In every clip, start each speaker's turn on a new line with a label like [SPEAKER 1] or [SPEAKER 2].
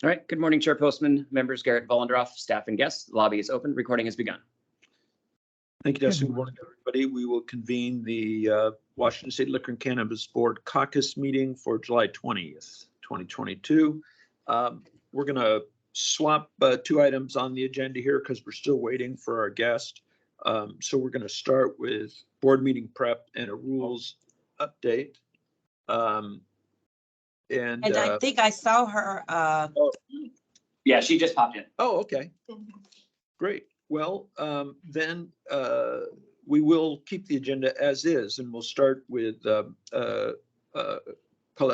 [SPEAKER 1] All right. Good morning, Chair Postman, members Garrett, Vollendroff, staff, and guests. The lobby is open. Recording has begun.
[SPEAKER 2] Thank you, Dustin. Good morning, everybody. We will convene the Washington State Liquor and Cannabis Board Caucus meeting for July 20th, 2022. We're going to swap two items on the agenda here because we're still waiting for our guest. So we're going to start with board meeting prep and a rules update. And
[SPEAKER 3] I think I saw her.
[SPEAKER 1] Yeah, she just popped in.
[SPEAKER 2] Oh, okay. Great. Well, then we will keep the agenda as is, and we'll start with Colette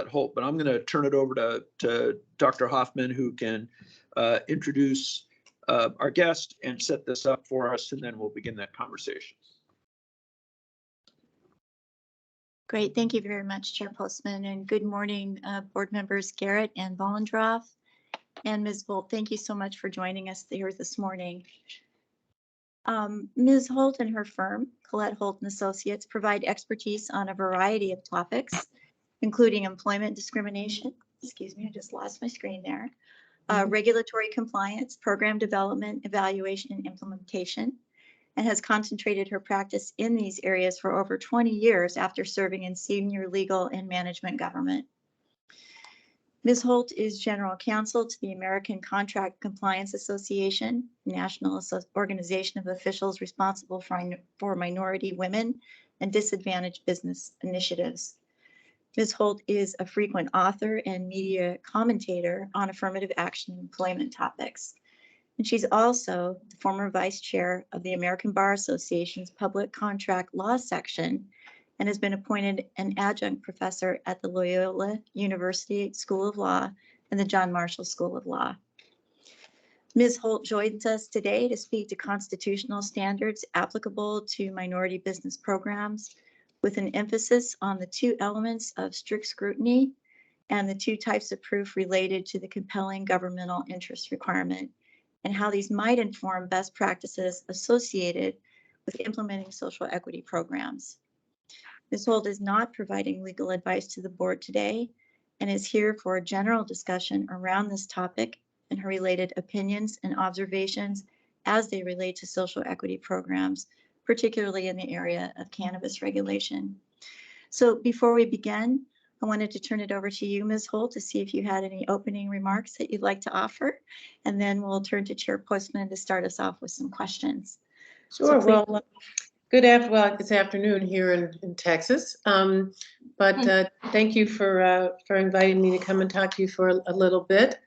[SPEAKER 2] Holt. But I'm going to turn it over to Dr. Hoffman, who can introduce our guest and set this up for us, and then we'll begin that conversation.
[SPEAKER 4] Great. Thank you very much, Chair Postman, and good morning, board members Garrett and Vollendroff. And Ms. Holt, thank you so much for joining us here this morning. Ms. Holt and her firm, Colette Holt & Associates, provide expertise on a variety of topics, including employment discrimination, excuse me, I just lost my screen there, regulatory compliance, program development, evaluation, and implementation, and has concentrated her practice in these areas for over 20 years after serving in senior legal and management government. Ms. Holt is General Counsel to the American Contract Compliance Association, national organization of officials responsible for minority women and disadvantaged business initiatives. Ms. Holt is a frequent author and media commentator on affirmative action employment topics. And she's also the former vice chair of the American Bar Association's Public Contract Law section and has been appointed an adjunct professor at the Loyola University School of Law and the John Marshall School of Law. Ms. Holt joins us today to speak to constitutional standards applicable to minority business programs with an emphasis on the two elements of strict scrutiny and the two types of proof related to the compelling governmental interest requirement, and how these might inform best practices associated with implementing social equity programs. Ms. Holt is not providing legal advice to the board today and is here for a general discussion around this topic and her related opinions and observations as they relate to social equity programs, particularly in the area of cannabis regulation. So before we begin, I wanted to turn it over to you, Ms. Holt, to see if you had any opening remarks that you'd like to offer, and then we'll turn to Chair Postman to start us off with some questions.
[SPEAKER 5] Sure. So well, it's afternoon here in Texas, but thank you for inviting me to come and talk to you for a little bit.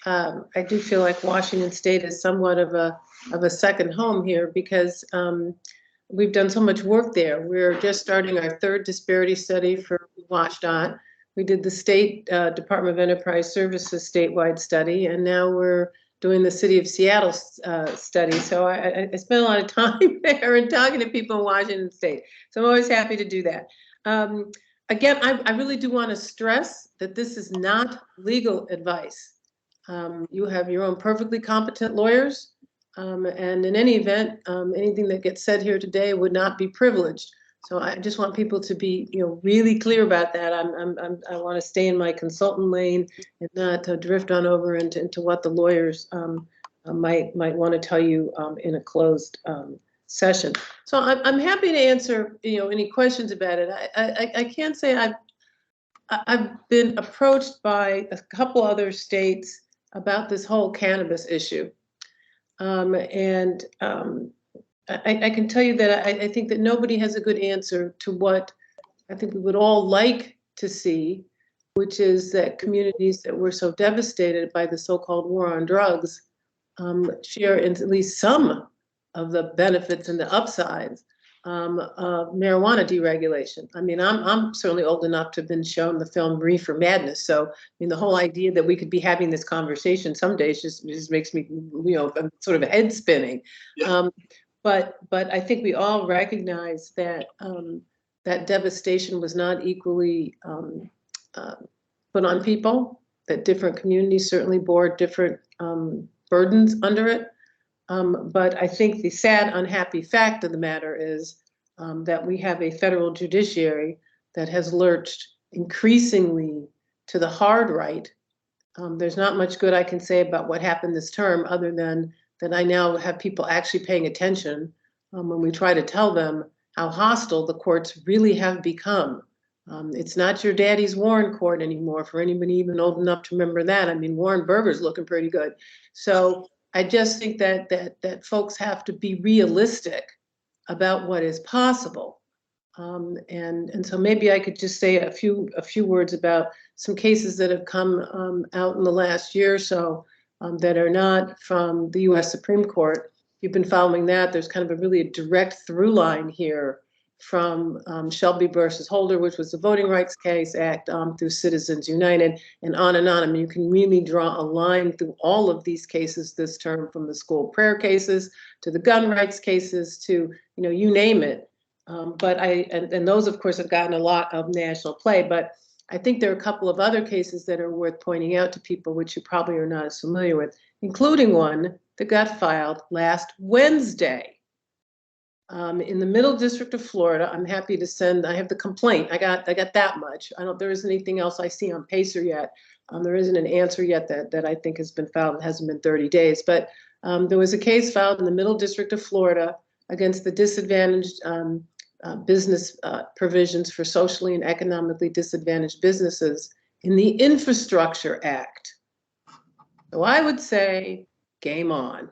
[SPEAKER 5] I do feel like Washington State is somewhat of a second home here because we've done so much work there. We're just starting our third disparity study for WashDOT. We did the State Department of Enterprise Services statewide study, and now we're doing the City of Seattle study. So I spent a lot of time there and talking to people in Washington State. So I'm always happy to do that. Again, I really do want to stress that this is not legal advice. You have your own perfectly competent lawyers. And in any event, anything that gets said here today would not be privileged. So I just want people to be, really clear about that. I want to stay in my consultant lane and not drift on over into what the lawyers might want to tell you in a closed session. So I'm happy to answer, any questions about it. I can say I've been approached by a couple other states about this whole cannabis issue. I can tell you that I think that nobody has a good answer to what I think we would all like to see, which is that communities that were so devastated by the so-called war on drugs share in at least some of the benefits and the upsides of marijuana deregulation. I mean, I'm certainly old enough to have been shown the film Reefer Madness. So, I mean, the whole idea that we could be having this conversation some days just makes me, sort of head spinning. Yeah. But I think we all recognize that that devastation was not equally put on people, that different communities certainly bore different burdens under it. But I think the sad, unhappy fact of the matter is that we have a federal judiciary that has lurched increasingly to the hard right There's not much good I can say about what happened this term, other than that I now have people actually paying attention when we try to tell them how hostile the courts really have become. It's not your daddy's Warren court anymore, for anybody even old enough to remember that. I mean, Warren Burger's looking pretty good. So I just think that folks have to be realistic about what is possible. And so maybe I could just say a few words about some cases that have come out in the last year or so that are not from the U.S. Supreme Court. You've been following that. There's kind of a direct through line here from Shelby versus Holder, which was the Voting Rights Case Act, through Citizens United, and on and on. I mean, you can really draw a line through all of these cases this term, from the school prayer cases to the gun rights cases to, you name it. But and those, of course, have gotten a lot of national play. But I think there are a couple of other cases that are worth pointing out to people, which you probably are not as familiar with, including one that got filed last Wednesday. In the Middle District of Florida. I'm happy to send, I have the complaint. I got that much. There isn't anything else I see on PACER yet. There isn't an answer yet that I think has been filed. It hasn't been 30 days, but there was a case filed in the Middle District of Florida against the disadvantaged business provisions for socially and economically disadvantaged businesses in the Infrastructure Act. So I would say game on.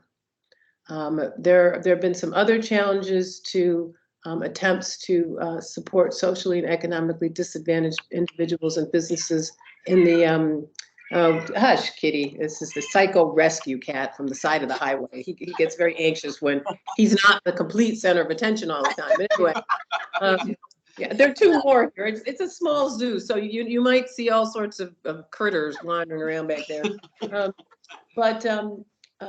[SPEAKER 5] There have been some other challenges to attempts to support socially and economically disadvantaged individuals and businesses in the, hush, kitty, this is the psycho rescue cat from the side of the highway. He gets very anxious when he's not the complete center of attention all the time. But anyway, yeah, there are two more here. It's a small zoo, so you might see all sorts of critters wandering around back there.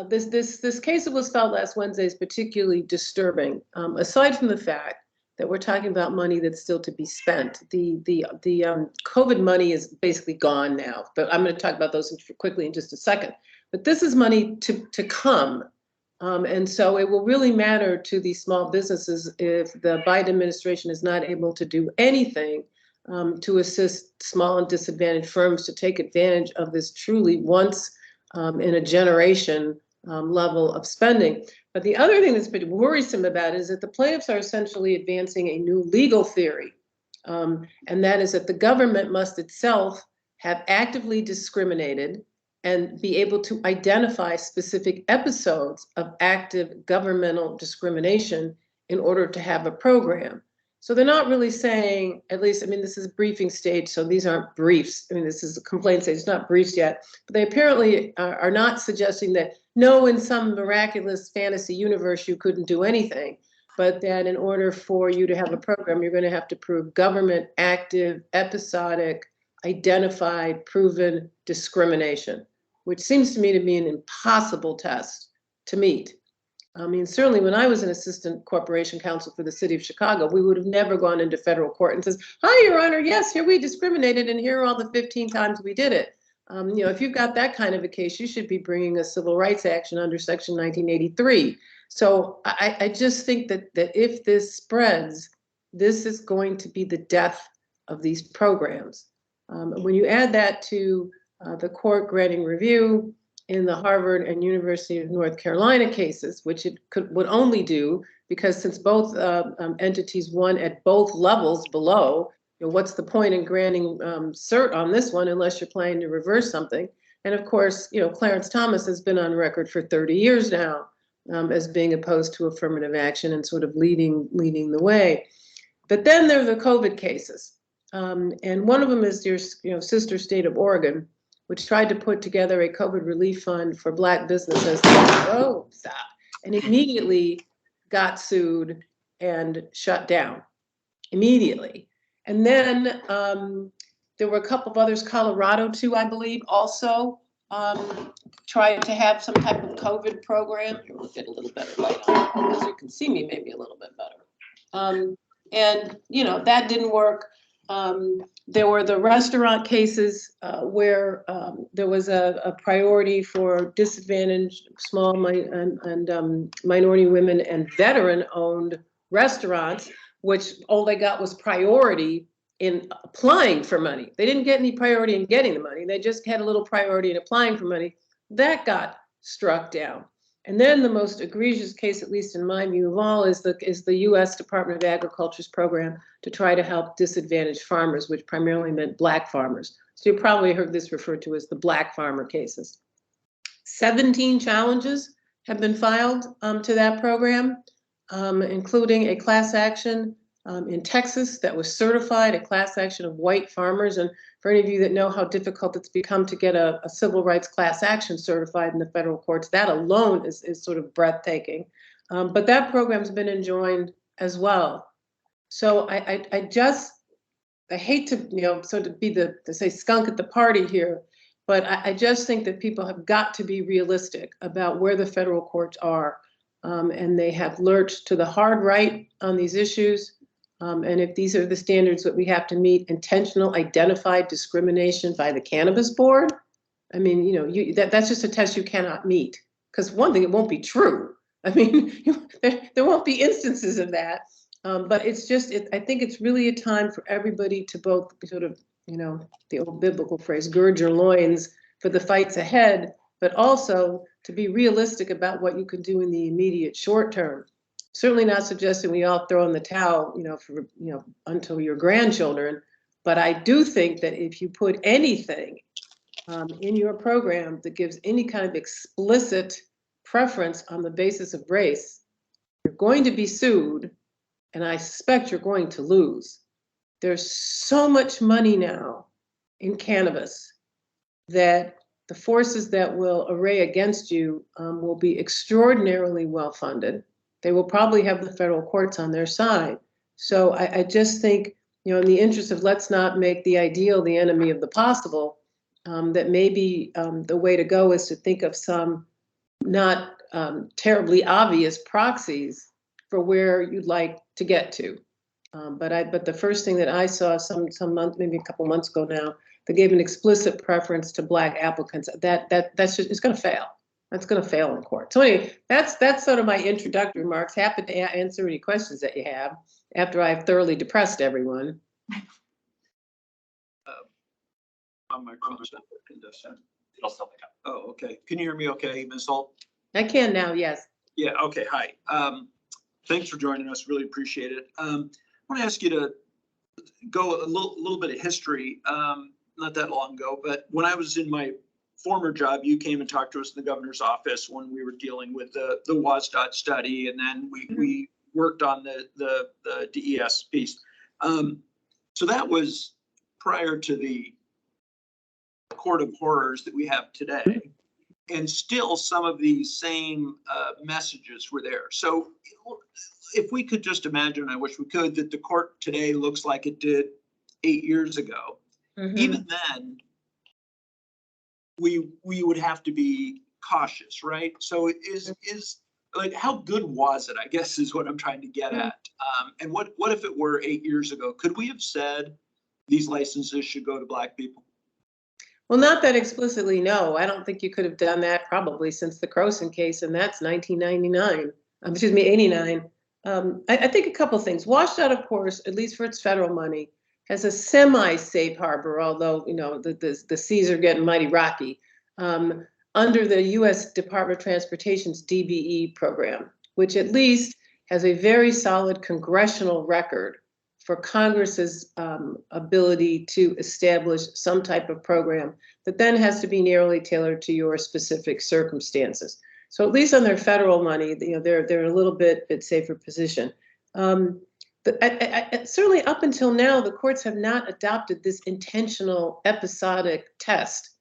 [SPEAKER 5] This case that was filed last Wednesday is particularly disturbing. Aside from the fact that we're talking about money that's still to be spent, the COVID money is basically gone now. But I'm going to talk about those quickly in just a second. But this is money to come, and so it will really matter to these small businesses if the Biden administration is not able to do anything to assist small and disadvantaged firms to take advantage of this truly once in a generation level of spending. But the other thing that's pretty worrisome about it is that the plaintiffs are essentially advancing a new legal theory, and that is that the government must itself have actively discriminated and be able to identify specific episodes of active governmental discrimination in order to have a program. So they're not really saying, at least, I mean, this is a briefing stage, so these aren't briefs. I mean, this is a complaint stage, it's not briefs yet. But they apparently are not suggesting that, no, in some miraculous fantasy universe, you couldn't do anything, but that in order for you to have a program, you're going to have to prove government active, episodic, identified, proven discrimination, which seems to me to be an impossible test to meet. I mean, certainly when I was an assistant corporation counsel for the city of Chicago, we would have never gone into federal court and says, hi, Your Honor, yes, here we discriminated and here are all the 15 times we did it. If you've got that kind of a case, you should be bringing a civil rights action under Section 1983. So I just think that if this spreads, this is going to be the death of these programs. When you add that to the court granting review in the Harvard and University of North Carolina cases, which it would only do because since both entities won at both levels below, what's the point in granting cert on this one unless you're planning to reverse something? And of course, Clarence Thomas has been on record for 30 years now as being opposed to affirmative action and sort of leading the way. But then there are the COVID cases. And one of them is your sister state of Oregon, which tried to put together a COVID relief fund for Black businesses. And immediately got sued and shut down immediately. And then there were a couple of others, Colorado too, I believe, also tried to have some type of COVID program. Here, we'll get a little better light on because you can see me maybe a little bit better. And that didn't work. There were the restaurant cases where there was a priority for disadvantaged small and minority women and veteran-owned restaurants, which all they got was priority in applying for money. They didn't get any priority in getting the money. They just had a little priority in applying for money. That got struck down. And then the most egregious case, at least in my view of all, is the U.S. Department of Agriculture's program to try to help disadvantaged farmers, which primarily meant black farmers. So you probably heard this referred to as the black farmer cases. 17 challenges have been filed to that program, including a class action in Texas that was certified, a class action of white farmers. And for any of you that know how difficult it's become to get a civil rights class action certified in the federal courts, that alone is sort of breathtaking. But that program's been enjoined as well. So I hate to, sort of be to say skunk at the party here, but I just think that people have got to be realistic about where the federal courts are. And they have lurched to the hard right on these issues. And if these are the standards that we have to meet, intentional identified discrimination by the Cannabis Board, I mean, that's just a test you cannot meet. Because one thing, it won't be true. I mean, there won't be instances of that. But it's just, I think it's really a time for everybody to both sort of, the old biblical phrase, gird your loins for the fights ahead, but also to be realistic about what you can do in the immediate short term. Certainly not suggesting we all throw in the towel, until your grandchildren. But I do think that if you put anything in your program that gives any kind of explicit preference on the basis of race, you're going to be sued, and I suspect you're going to lose. There's so much money now in cannabis that the forces that will array against you will be extraordinarily well funded. They will probably have the federal courts on their side. So I just think, in the interest of let's not make the ideal the enemy of the possible, that maybe the way to go is to think of some not terribly obvious proxies for where you'd like to get to. But the first thing that I saw some month, maybe a couple months ago now, that gave an explicit preference to black applicants, that's just, it's going to fail. That's going to fail in court. So anyway, that's sort of my introductory remarks. Happy to answer any questions that you have after I've thoroughly depressed everyone.
[SPEAKER 2] On my consent.
[SPEAKER 1] It'll still pick up.
[SPEAKER 2] Oh, okay. Can you hear me okay, Ms. Holt?
[SPEAKER 5] I can now, yes.
[SPEAKER 2] Yeah, okay, hi. Thanks for joining us, really appreciate it. I want to ask you to go a little bit of history, not that long ago, but when I was in my former job, you came and talked to us in the governor's office when we were dealing with the WASDOT study, and then we worked on the DES piece. So that was prior to the court of horrors that we have today. And still some of these same messages were there. So if we could just imagine, I wish we could, that the court today looks like it did 8 years ago. Mm-hmm. Even then, we would have to be cautious, right? So is like, how good was it, I guess, is what I'm trying to get at. And what if it were 8 years ago? Could we have said these licenses should go to black people?
[SPEAKER 5] Well, not that explicitly, no. I don't think you could have done that probably since the Croson case, and that's 89. I think a couple things. WASDOT, of course, at least for its federal money, has a semi-safe harbor, although, the seas are getting mighty rocky, under the U.S. Department of Transportation's DBE program, which at least has a very solid congressional record for Congress's ability to establish some type of program that then has to be narrowly tailored to your specific circumstances. So at least on their federal money, they're in a little bit safer position. Certainly up until now, the courts have not adopted this intentional episodic test.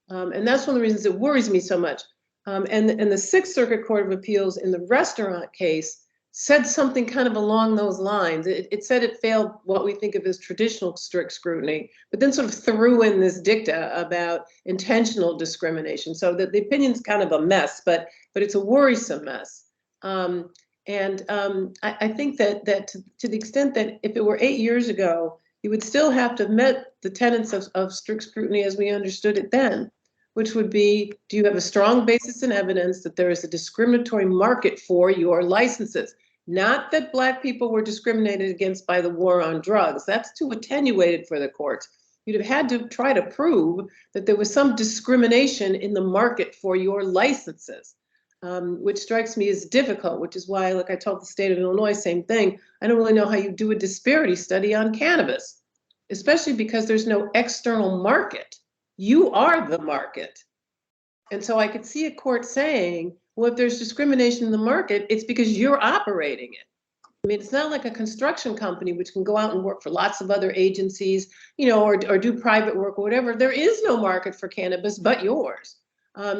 [SPEAKER 5] And that's one of the reasons it worries me so much. And the Sixth Circuit Court of Appeals in the restaurant case said something kind of along those lines. It said it failed what we think of as traditional strict scrutiny, but then sort of threw in this dicta about intentional discrimination. So the opinion's kind of a mess, but it's a worrisome mess. I think that to the extent that if it were 8 years ago, you would still have to have met the tenets of strict scrutiny as we understood it then, which would be, do you have a strong basis in evidence that there is a discriminatory market for your licenses? Not that Black people were discriminated against by the war on drugs. That's too attenuated for the courts. You'd have had to try to prove that there was some discrimination in the market for your licenses, which strikes me as difficult, which is why, like I told the state of Illinois, same thing. I don't really know how you do a disparity study on cannabis, especially because there's no external market. You are the market. And so I could see a court saying, well, if there's discrimination in the market, it's because you're operating it. I mean, it's not like a construction company which can go out and work for lots of other agencies, you know, or do private work or whatever. There is no market for cannabis but yours.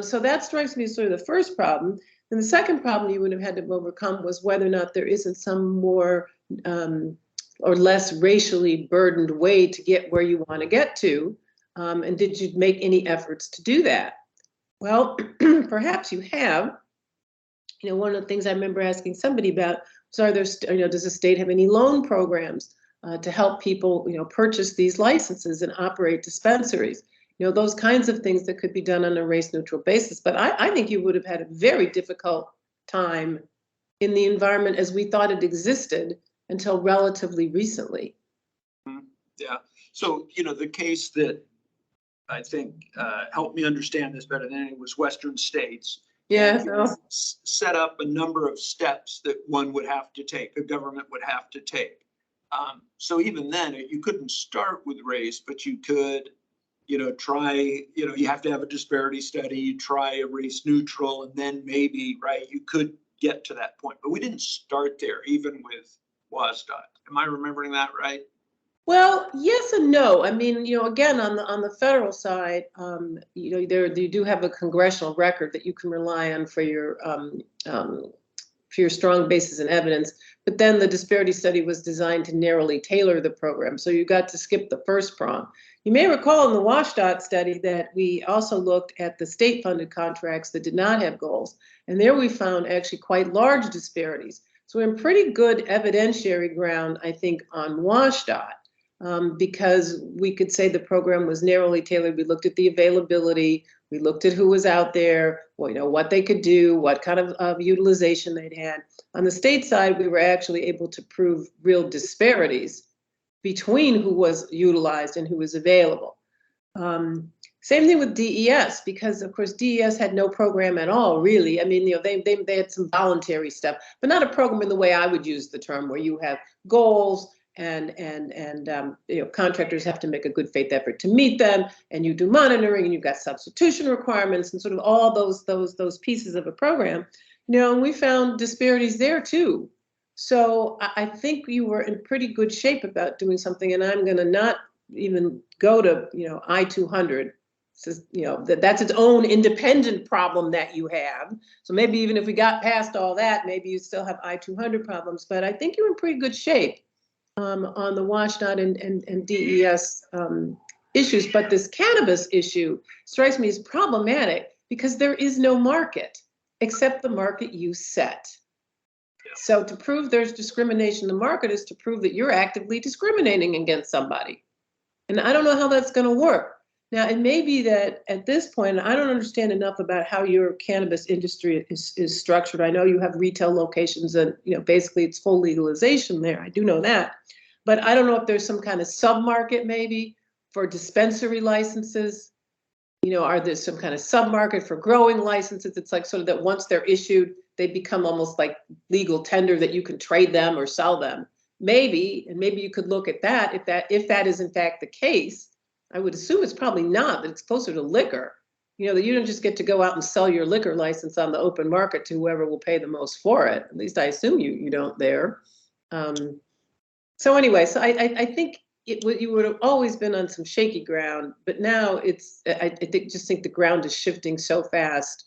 [SPEAKER 5] So that strikes me as sort of the first problem. And the second problem you would have had to overcome was whether or not there isn't some more or less racially burdened way to get where you want to get to. And did you make any efforts to do that? Well, perhaps you have. You know, one of the things I remember asking somebody about was, are there, you know, does the state have any loan programs to help people, you know, purchase these licenses and operate dispensaries? You know, those kinds of things that could be done on a race neutral basis. But I think you would have had a very difficult time in the environment as we thought it existed until relatively recently.
[SPEAKER 2] Yeah. So, you know, the case that I think helped me understand this better than any was Western States.
[SPEAKER 5] Yeah.
[SPEAKER 2] And set up a number of steps that one would have to take, a government would have to take. So even then, you couldn't start with race, but you could, you know, try, you know, you have to have a disparity study, you try a race neutral, and then maybe, right, you could get to that point. But we didn't start there, even with WSDOT. Am I remembering that right?
[SPEAKER 5] Well, yes and no. I mean, you know, again, on the federal side, you know, you do have a congressional record that you can rely on for your strong basis in evidence. But then the disparity study was designed to narrowly tailor the program, so you got to skip the first prong. You may recall in the WSDOT study that we also looked at the state-funded contracts that did not have goals, and there we found actually quite large disparities. So we're in pretty good evidentiary ground, I think, on WSDOT. Because we could say the program was narrowly tailored. We looked at the availability, we looked at who was out there, well, you know, what they could do, what kind of utilization they'd had. On the state side, we were actually able to prove real disparities between who was utilized and who was available. Same thing with DES, because of course DES had no program at all, really. I mean, you know, they had some voluntary stuff, but not a program in the way I would use the term, where you have goals and you know, contractors have to make a good faith effort to meet them, and you do monitoring, and you've got substitution requirements, and sort of all those pieces of a program. You know, and we found disparities there too. So I think you were in pretty good shape about doing something, and I'm going to not even go to, you know, I-200. So, you know, that's its own independent problem that you have. So maybe even if we got past all that, maybe you still have I-200 problems. But I think you're in pretty good shape on the WSDOT and DES issues. But this cannabis issue strikes me as problematic because there is no market except the market you set. So to prove there's discrimination in the market is to prove that you're actively discriminating against somebody. And I don't know how that's going to work. Now, it may be that at this point, I don't understand enough about how your cannabis industry is structured. I know you have retail locations and, you know, basically it's full legalization there. I do know that. But I don't know if there's some kind of sub-market maybe for dispensary licenses. You know, are there some kind of sub-market for growing licenses? It's like sort of that once they're issued, they become almost like legal tender that you can trade them or sell them. Maybe, and maybe you could look at that if that is in fact the case. I would assume it's probably not, that it's closer to liquor. You know, that you don't just get to go out and sell your liquor license on the open market to whoever will pay the most for it. At least I assume you don't there. So anyway, so I think you would have always been on some shaky ground, but now I think the ground is shifting so fast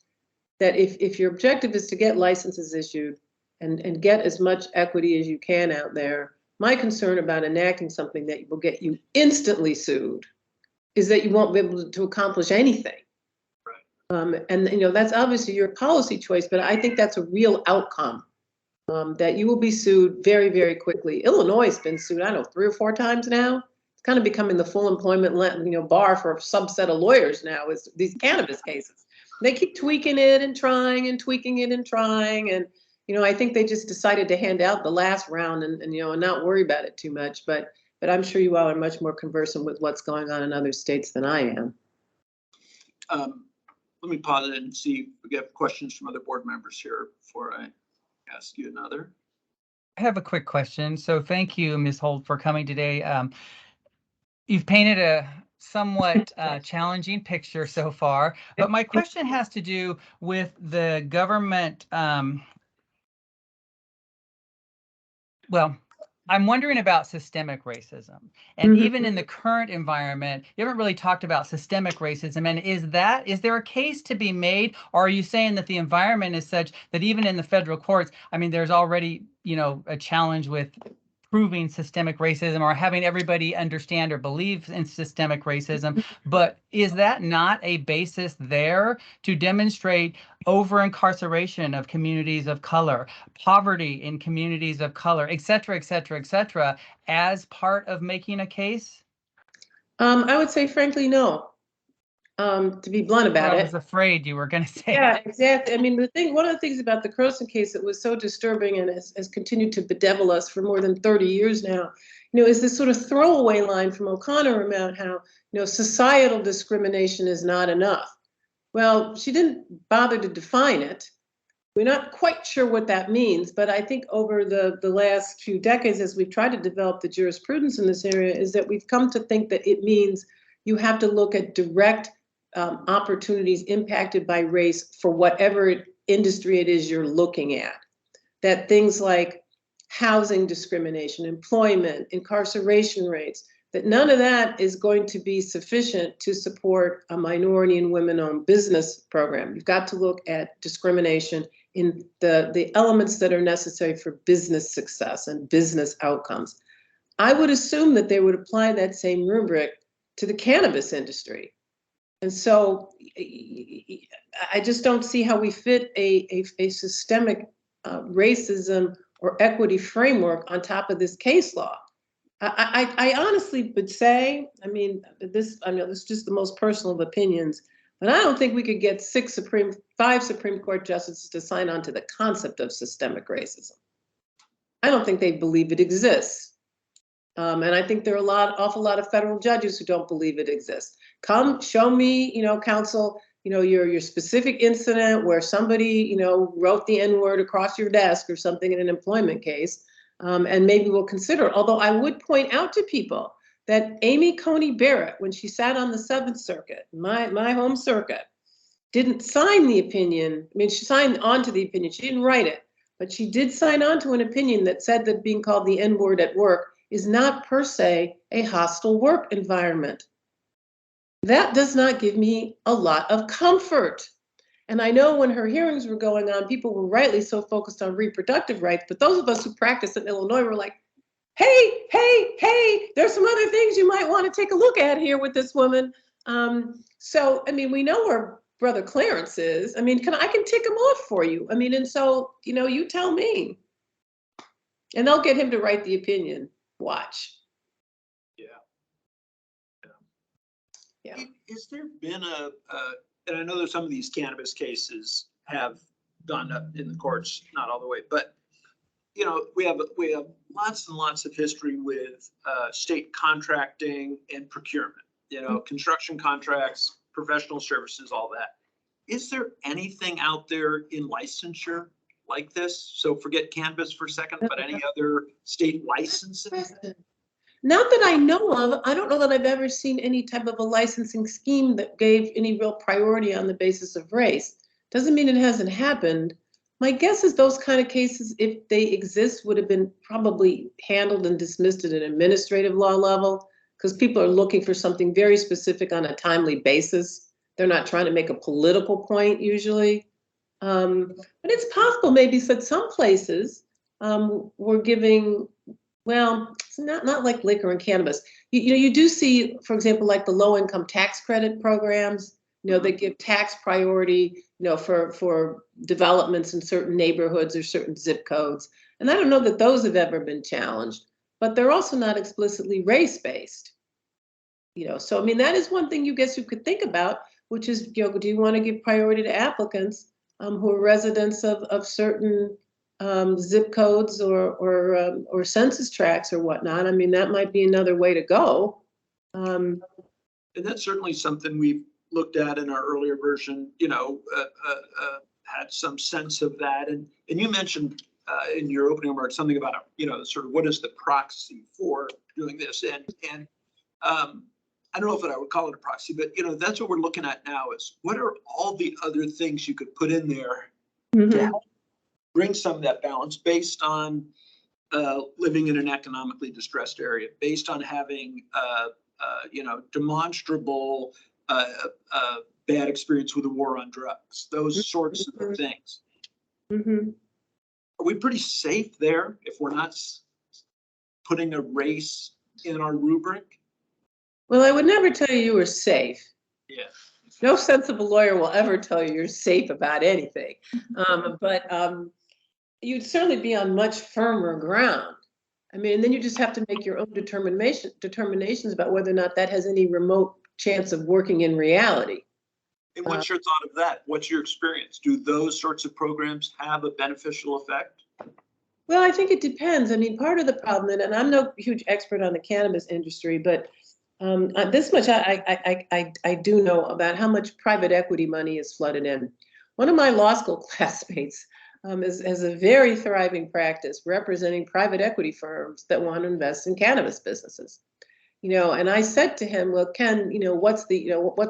[SPEAKER 5] that if your objective is to get licenses issued and get as much equity as you can out there, my concern about enacting something that will get you instantly sued is that you won't be able to accomplish anything. Right. And you know, that's obviously your policy choice, but I think that's a real outcome, that you will be sued very, very quickly. Illinois has been sued, I don't know, 3 or 4 times now. It's kind of becoming the full employment, you know, bar for a subset of lawyers now is these cannabis cases. They keep tweaking it and trying and tweaking it and trying. And, I think they just decided to hand out the last round and not worry about it too much. But I'm sure you all are much more conversant with what's going on in other states than I am.
[SPEAKER 2] Let me pause it and see if we get questions from other board members here before I ask you another.
[SPEAKER 3] I have a quick question. So thank you, Ms. Holt, for coming today. You've painted a somewhat challenging picture so far, but my question has to do with the government. Well, I'm wondering about systemic racism. And even in the current environment, you haven't really talked about systemic racism. And is there a case to be made? Or are you saying that the environment is such that even in the federal courts, I mean, there's already, a challenge with proving systemic racism or having everybody understand or believe in systemic racism. But is that not a basis there to demonstrate over-incarceration of communities of color, poverty in communities of color, et cetera, et cetera, et cetera, as part of making a case?
[SPEAKER 5] I would say, frankly, no. To be blunt about it.
[SPEAKER 3] I was afraid you were going to say
[SPEAKER 5] Yeah,
[SPEAKER 3] that.
[SPEAKER 5] exactly. I mean, one of the things about the Croson case that was so disturbing and has continued to bedevil us for more than 30 years now, is this sort of throwaway line from O'Connor about how, societal discrimination is not enough. Well, she didn't bother to define it. We're not quite sure what that means, but I think over the last few decades, as we've tried to develop the jurisprudence in this area, is that we've come to think that it means you have to look at direct opportunities impacted by race for whatever industry it is you're looking at. That things like housing discrimination, employment, incarceration rates, that none of that is going to be sufficient to support a minority and women-owned business program. You've got to look at discrimination in the elements that are necessary for business success and business outcomes. I would assume that they would apply that same rubric to the cannabis industry. And so I just don't see how we fit a systemic racism or equity framework on top of this case law. I honestly would say, this is just the most personal of opinions, but I don't think we could get 5 Supreme Court justices to sign on to the concept of systemic racism. I don't think they believe it exists. And I think there are awful lot of federal judges who don't believe it exists. Come show me, counsel, your specific incident where somebody, wrote the N-word across your desk or something in an employment case, and maybe we'll consider it. Although I would point out to people that Amy Coney Barrett, when she sat on the 7th Circuit, my home circuit, didn't sign the opinion. She signed on to the opinion. She didn't write it, but she did sign on to an opinion that said that being called the N-word at work is not per se a hostile work environment. That does not give me a lot of comfort. And I know when her hearings were going on, people were rightly so focused on reproductive rights, but those of us who practice in Illinois were like, hey, there's some other things you might want to take a look at here with this woman. So, we know where Brother Clarence is. I can tick him off for you. And so, you tell me. And they'll get him to write the opinion. Watch.
[SPEAKER 2] Yeah. Has there been and I know that some of these cannabis cases have gone up in the courts, not all the way, but we have lots and lots of history with state contracting and procurement, construction contracts, professional services, all that. Is there anything out there in licensure like this? So forget cannabis for a second, but any other state licenses?
[SPEAKER 5] Not that I know of. I don't know that I've ever seen any type of a licensing scheme that gave any real priority on the basis of race. Doesn't mean it hasn't happened. My guess is those kind of cases, if they exist, would have been probably handled and dismissed at an administrative law level, because people are looking for something very specific on a timely basis. They're not trying to make a political point usually. But it's possible maybe that some places were giving, well, it's not like liquor and cannabis. You do see, for example, like the low-income tax credit programs, they give tax priority, for developments in certain neighborhoods or certain zip codes. And I don't know that those have ever been challenged, but they're also not explicitly race-based. So, that is one thing you could think about, which is, do you want to give priority to applicants who are residents of certain zip codes or census tracts or whatnot. I mean, that might be another way to go.
[SPEAKER 2] And that's certainly something we've looked at in our earlier version, had some sense of that. And you mentioned in your opening remarks something about, sort of what is the proxy for doing this? And I don't know if I would call it a proxy, but, that's what we're looking at now is what are all the other things you could put in there to help bring some of that balance based on living in an economically distressed area, based on having, demonstrable bad experience with the war on drugs, those sorts of things. Are we pretty safe there if we're not putting a race in our rubric?
[SPEAKER 5] Well, I would never tell you were safe.
[SPEAKER 2] Yeah.
[SPEAKER 5] No sensible lawyer will ever tell you you're safe about anything. But you'd certainly be on much firmer ground. I mean, and then you just have to make your own determinations about whether or not that has any remote chance of working in reality.
[SPEAKER 2] And what's your thought of that? What's your experience? Do those sorts of programs have a beneficial effect?
[SPEAKER 5] Well, I think it depends. I mean, part of the problem, and I'm no huge expert on the cannabis industry, but this much I do know about how much private equity money is flooded in. One of my law school classmates has a very thriving practice representing private equity firms that want to invest in cannabis businesses. And I said to him, well, Ken, what's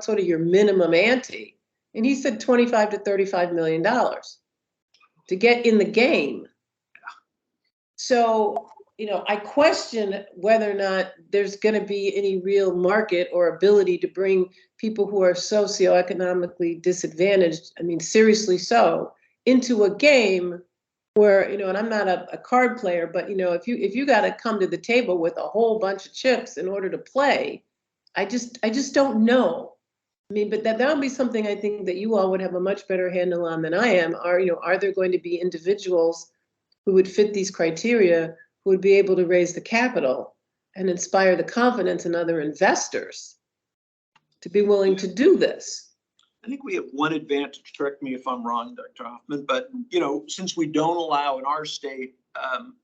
[SPEAKER 5] sort of your minimum ante? And he said $25 to $35 million to get in the game. So, I question whether or not there's going to be any real market or ability to bring people who are socioeconomically disadvantaged, I mean, seriously so, into a game where, and I'm not a card player, but, if you got to come to the table with a whole bunch of chips in order to play, I just don't know. I mean, but that would be something I think that you all would have a much better handle on than I am. Are there going to be individuals who would fit these criteria, who would be able to raise the capital and inspire the confidence in other investors to be willing to do this?
[SPEAKER 2] I think we have one advantage, correct me if I'm wrong, Dr. Hoffman, but, since we don't allow in our state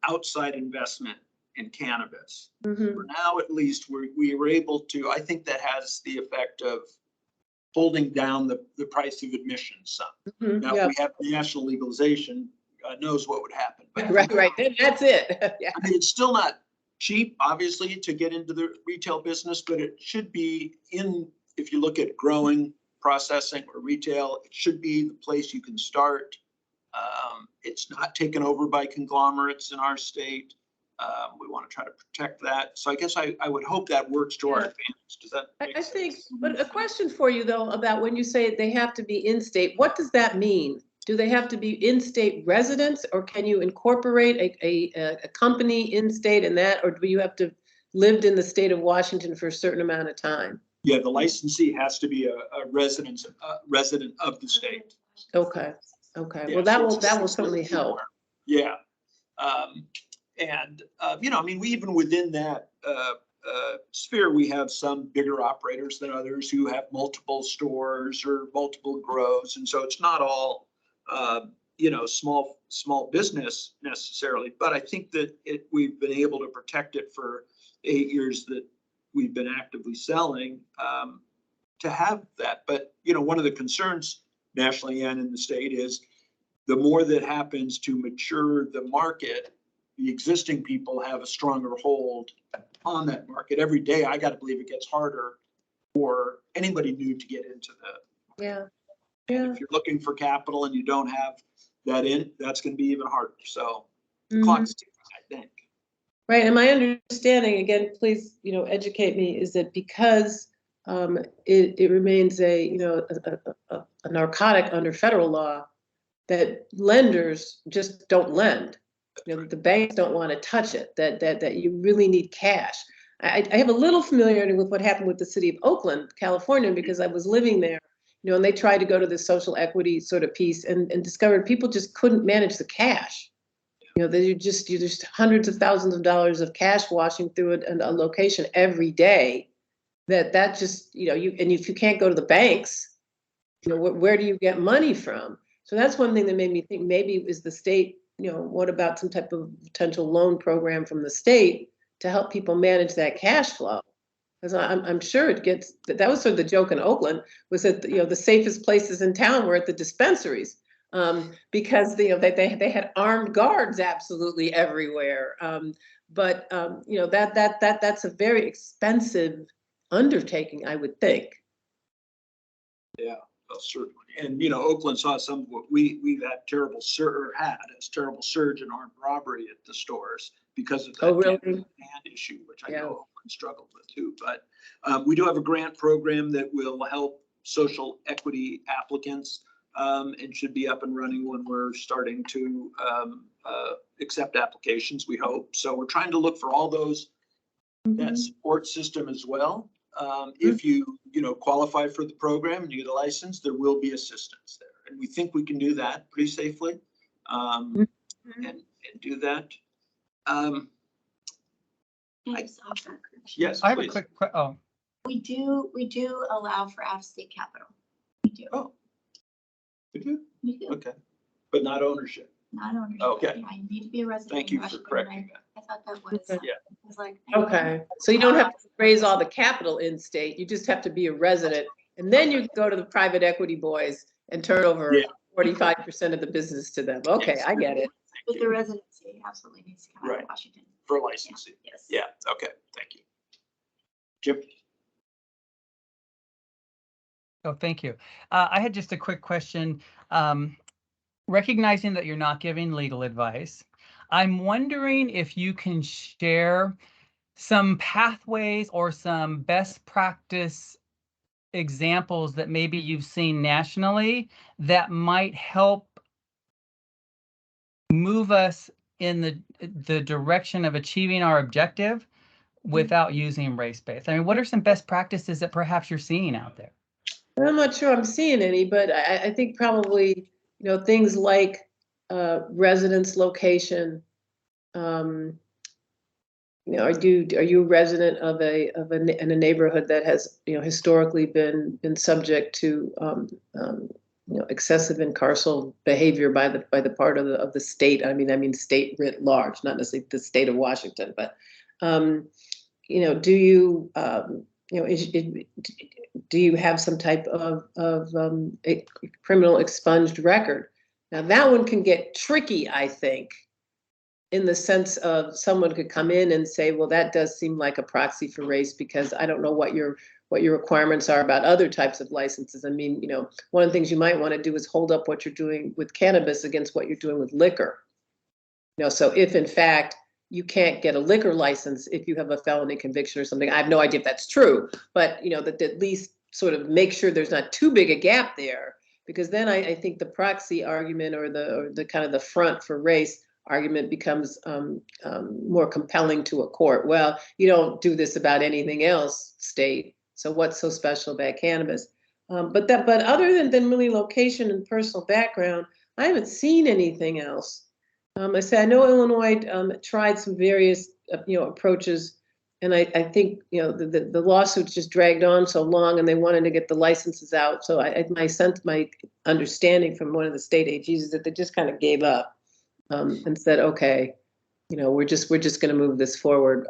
[SPEAKER 2] outside investment in cannabis, for now at least, we were able to, I think that has the effect of holding down the price of admission some. Now, if we have national legalization, God knows what would happen. But
[SPEAKER 5] Right. Then that's it. Yeah.
[SPEAKER 2] I mean, it's still not cheap, obviously, to get into the retail business, but it should be if you look at growing, processing, or retail, it should be the place you can start. It's not taken over by conglomerates in our state. We want to try to protect that. So I guess I would hope that works to our advantage. Does that make sense?
[SPEAKER 5] I think, but a question for you though, about when you say they have to be in-state, what does that mean? Do they have to be in-state residents, or can you incorporate a company in-state in that, or do you have to lived in the state of Washington for a certain amount of time?
[SPEAKER 2] Yeah, the licensee has to be a resident of the state.
[SPEAKER 5] Okay.
[SPEAKER 2] Yeah,
[SPEAKER 5] Well, that will certainly help.
[SPEAKER 2] Yeah. I mean, we even within that sphere, we have some bigger operators than others who have multiple stores or multiple grows. And so it's not all, small business necessarily, but I think that we've been able to protect it for 8 years that we've been actively selling to have that. But, one of the concerns nationally and in the state is the more that happens to mature the market, the existing people have a stronger hold on that market. Every day, I got to believe it gets harder for anybody new to get into the.
[SPEAKER 5] Yeah.
[SPEAKER 2] If you're looking for capital and you don't have that that's going to be even harder. So the clock's ticking, I think.
[SPEAKER 5] Right. And my understanding, again, please, educate me, is that because it remains a narcotic under federal law, that lenders just don't lend. The banks don't want to touch it, that you really need cash. I have a little familiarity with what happened with the city of Oakland, California, because I was living there, and they tried to go to the social equity sort of piece and discovered people just couldn't manage the cash. You're just hundreds of thousands of dollars of cash washing through a location every day. That just, and if you can't go to the banks, where do you get money from? So that's one thing that made me think maybe is the state what about some type of potential loan program from the state to help people manage that cash flow? Because I'm sure it gets, that was sort of the joke in Oakland, was that, the safest places in town were at the dispensaries. Because they had armed guards absolutely everywhere. That's a very expensive undertaking, I would think.
[SPEAKER 2] Yeah, certainly. And, Oakland saw some of what we've had terrible surge in armed robbery at the stores because of that
[SPEAKER 5] Oh, really?
[SPEAKER 2] hand issue, which I
[SPEAKER 5] Yeah.
[SPEAKER 2] know Oakland struggled with too. But we do have a grant program that will help social equity applicants and should be up and running when we're starting to accept applications, we hope. So we're trying to look for all those, that support system as well. If you qualify for the program and you get a license, there will be assistance there. And we think we can do that pretty safely and do that. Yes,
[SPEAKER 3] I have a
[SPEAKER 2] please.
[SPEAKER 3] quick,
[SPEAKER 4] We do allow for out-of-state capital. We do.
[SPEAKER 2] Oh, we do?
[SPEAKER 4] We do.
[SPEAKER 2] Okay, but not ownership.
[SPEAKER 4] Not ownership.
[SPEAKER 2] Okay.
[SPEAKER 4] Yeah, you need to be a resident.
[SPEAKER 2] Thank
[SPEAKER 4] in
[SPEAKER 2] you for
[SPEAKER 4] Washington,
[SPEAKER 2] correcting that.
[SPEAKER 4] I thought that was.
[SPEAKER 5] Okay.
[SPEAKER 2] Yeah.
[SPEAKER 4] I was like.
[SPEAKER 5] Okay, so you don't have to raise all the capital in state, you just have to be a resident, and then you go to the private equity boys and turn over
[SPEAKER 2] Yeah.
[SPEAKER 5] 45% of the business to them. Okay,
[SPEAKER 2] Yes.
[SPEAKER 5] I get it.
[SPEAKER 4] But the residency absolutely needs to come out
[SPEAKER 2] Right.
[SPEAKER 4] of Washington.
[SPEAKER 2] For licensing.
[SPEAKER 4] Yes.
[SPEAKER 2] Yeah, okay, thank you. Jim?
[SPEAKER 3] Oh, thank you. I had just a quick question. Recognizing that you're not giving legal advice, I'm wondering if you can share some pathways or some best practice examples that maybe you've seen nationally that might help move us in the direction of achieving our objective without using race-based. I mean, what are some best practices that perhaps you're seeing out there?
[SPEAKER 5] I'm not sure I'm seeing any, but I think probably, things like residence location. Are you a resident in a neighborhood that has historically been subject to excessive and carceral behavior by the part of the state? I mean state writ large, not necessarily the state of Washington, but do you do you have some type of a criminal expunged record? Now that one can get tricky, I think, in the sense of someone could come in and say, well, that does seem like a proxy for race because I don't know what your requirements are about other types of licenses. I mean, one of the things you might want to do is hold up what you're doing with cannabis against what you're doing with liquor. So if in fact you can't get a liquor license if you have a felony conviction or something, I have no idea if that's true, but that at least sort of make sure there's not too big a gap there, because then I think the proxy argument or the kind of the front for race argument becomes more compelling to a court. Well, you don't do this about anything else, state, so what's so special about cannabis? But other than really location and personal background, I haven't seen anything else. I know Illinois tried some various approaches, and I think the lawsuits just dragged on so long, and they wanted to get the licenses out. So my understanding from one of the state AGs is that they just kind of gave up and said, okay, we're just going to move this forward.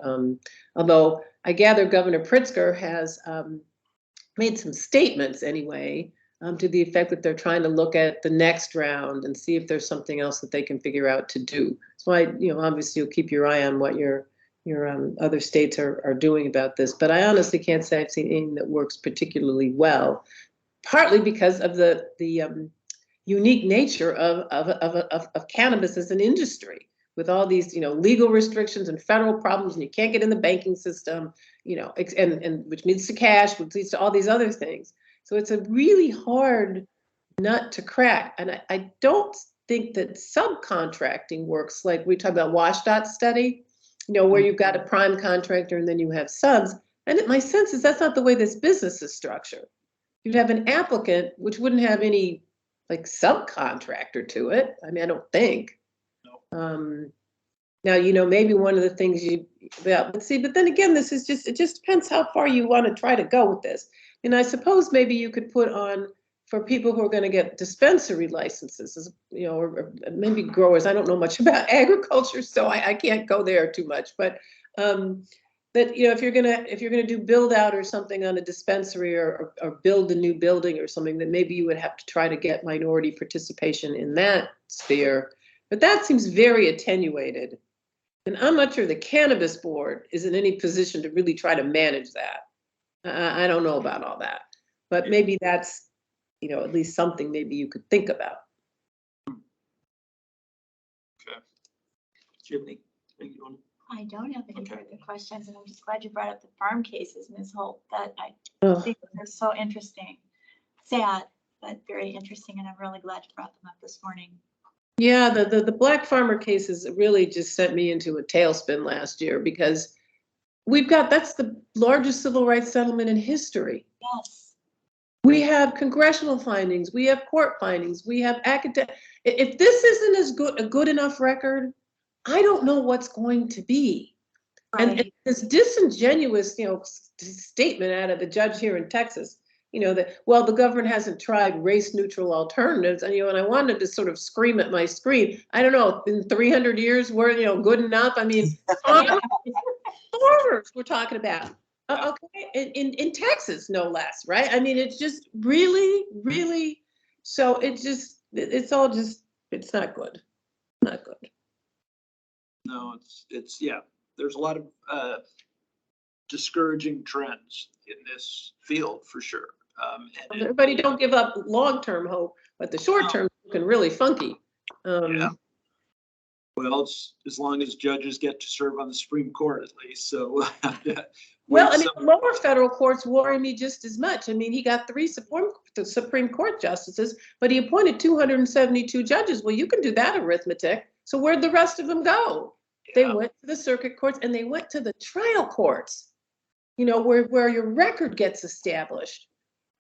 [SPEAKER 5] Although I gather Governor Pritzker has made some statements anyway, to the effect that they're trying to look at the next round and see if there's something else that they can figure out to do. So obviously you'll keep your eye on what your other states are doing about this. But I honestly can't say I've seen anything that works particularly well, partly because of the unique nature of cannabis as an industry, with all these legal restrictions and federal problems, and you can't get in the banking system, and which leads to cash, which leads to all these other things. So it's a really hard nut to crack. And I don't think that subcontracting works like we talk about WashDOT study, where you've got a prime contractor and then you have subs. And my sense is that's not the way this business is structured. You'd have an applicant, which wouldn't have any like subcontractor to it. I mean, I don't think. No. Now, maybe one of the things let's see, but then again, it just depends how far you want to try to go with this. And I suppose maybe you could put on for people who are going to get dispensary licenses, you know, or maybe growers. I don't know much about agriculture, so I can't go there too much. But that, you know, if you're gonna do build out or something on a dispensary or build a new building or something, then maybe you would have to try to get minority participation in that sphere. But that seems very attenuated. And I'm not sure the cannabis board is in any position to really try to manage that. I don't know about all that, but maybe that's, you know, at least something maybe you could think about.
[SPEAKER 2] Okay. Do you have anything you want?
[SPEAKER 4] I don't have any
[SPEAKER 2] Okay.
[SPEAKER 4] further questions, and I'm just glad you brought up the farm cases, Ms. Holt. That I
[SPEAKER 5] Ugh.
[SPEAKER 4] think they're so interesting. Sad, but very interesting, and I'm really glad you brought them up this morning.
[SPEAKER 5] Yeah, the black farmer cases really just sent me into a tailspin last year because that's the largest civil rights settlement in history.
[SPEAKER 4] Yes.
[SPEAKER 5] We have congressional findings, we have court findings, we have academic. If this isn't a good enough record, I don't know what's going to be.
[SPEAKER 4] Right.
[SPEAKER 5] And this disingenuous, you know, statement out of the judge here in Texas, you know, that, well, the government hasn't tried race neutral alternatives. And, you know, and I wanted to sort of scream at my screen. I don't know, in 300 years, we're, you know, good enough. I mean, farmers we're talking about. Okay, in Texas, no less, right? I mean, it's just really, really, so it's all just, it's not good, not good.
[SPEAKER 2] No, it's yeah. There's a lot of discouraging trends in this field for sure. And
[SPEAKER 5] Everybody don't give up long-term hope, but the short-term looking really funky.
[SPEAKER 2] yeah. Well, it's as long as judges get to serve on the Supreme Court at least. So
[SPEAKER 5] Well, I mean, the lower federal courts worry me just as much. I mean, he got 3 Supreme Court justices, but he appointed 272 judges. Well, you can do that arithmetic. So where'd the rest of them go? They went to the circuit courts and they went to the trial courts, you know, where your record gets established.